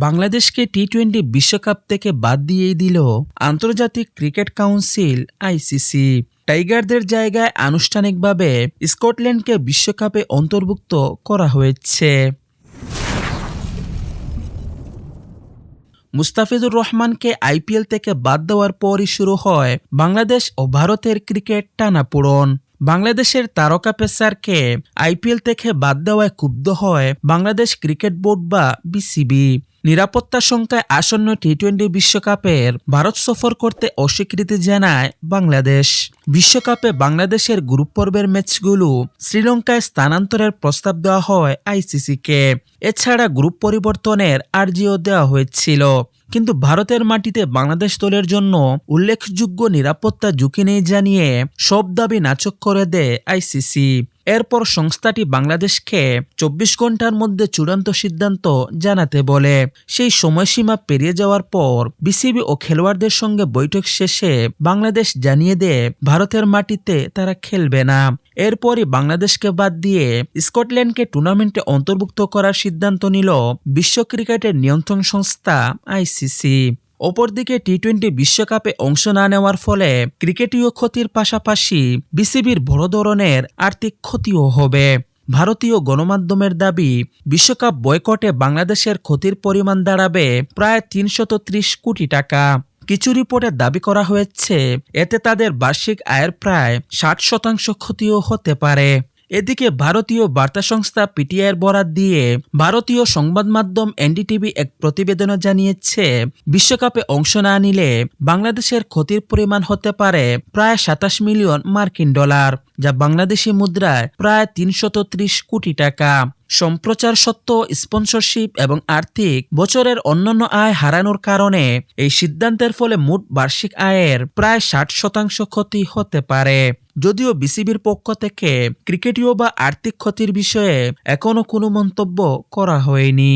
বাংলাদেশকে টি-20 বিশ্বকাপ থেকে বাদ দিয়েই দিল আন্তর্জাতিক ক্রিকেট কাউন্সিল আইসিসি। টাইগারদের জায়গায় আনুষ্ঠানিকভাবে স্কটল্যান্ডকে বিশ্বকাপে অন্তর্ভুক্ত করা হয়েছে। মুস্তাফিজুর রহমানকে আইপিএল থেকে বাদ দেওয়ার পরই শুরু হয় বাংলাদেশ ও ভারতের ক্রিকেট টানাপোড়েন। বাংলাদেশের তারকা পেসারকে আইপিএল থেকে বাদ দেওয়ায় ক্ষুব্ধ হয় বাংলাদেশ ক্রিকেট বোর্ড বা বিসিবি। নিরাপত্তা শঙ্কায় আসন্ন টি-20 বিশ্বকাপের ভারত সফর করতে অস্বীকৃতি জানায় বাংলাদেশ। বিশ্বকাপে বাংলাদেশের গ্রুপ পর্বের ম্যাচগুলো শ্রীলঙ্কায় স্থানান্তরের প্রস্তাব দেওয়া হয় আইসিসিকে। এছাড়া গ্রুপ পরিবর্তনের আর্জিও দেওয়া হয়েছিল, কিন্তু ভারতের মাটিতে বাংলাদেশ দলের জন্য উল্লেখযোগ্য নিরাপত্তা ঝুঁকি নেই জানিয়ে সব দাবি নাকচ করে দেয় আইসিসি। এরপর সংস্থাটি বাংলাদেশকে 24 ঘন্টার মধ্যে চূড়ান্ত সিদ্ধান্ত জানাতে বলে। সেই সময়সীমা পেরিয়ে যাওয়ার পর বিসিবি ও খেলোয়াড়দের সঙ্গে বৈঠক শেষে বাংলাদেশ জানিয়ে দেয় ভারতের মাটিতে তারা খেলবে না। এরপরই বাংলাদেশকে বাদ দিয়ে স্কটল্যান্ডকে টুর্নামেন্টে অন্তর্ভুক্ত করার সিদ্ধান্ত নিল বিশ্ব ক্রিকেটের নিয়ন্ত্রণ সংস্থা আইসিসি। অপরদিকে টি-20 বিশ্বকাপে অংশ না নেওয়ার ফলে ক্রিকেটীয় ক্ষতির পাশাপাশি বিসিবির বড় ধরনের আর্থিক ক্ষতিও হবে। ভারতীয় গণমাধ্যমের দাবি, বিশ্বকাপ বয়কটে বাংলাদেশের ক্ষতির পরিমাণ দাঁড়াবে প্রায় 330 কোটি টাকা। কিছু রিপোর্টে দাবি করা হয়েছে এতে তাদের বার্ষিক আয়ের প্রায় 60% ক্ষতিও হতে পারে। এদিকে ভারতীয় বার্তা সংস্থা পিটিআইয়ের বরাত দিয়ে ভারতীয় সংবাদ মাধ্যম এনডিটিভি এক প্রতিবেদনে জানিয়েছে, বিশ্বকাপে অংশ না নিলে বাংলাদেশের ক্ষতির পরিমাণ হতে পারে প্রায় 27 মিলিয়ন মার্কিন ডলার, যা বাংলাদেশি মুদ্রায় প্রায় 330 কোটি টাকা। সম্প্রচার সত্ত্ব, স্পন্সরশিপ এবং আর্থিক বছরের অন্যান্য আয় হারানোর কারণে এই সিদ্ধান্তের ফলে মোট বার্ষিক আয়ের প্রায় 60% ক্ষতি হতে পারে। যদিও বিসিবির পক্ষ থেকে ক্রিকেটীয় বা আর্থিক ক্ষতির বিষয়ে এখনো কোনো মন্তব্য করা হয়নি।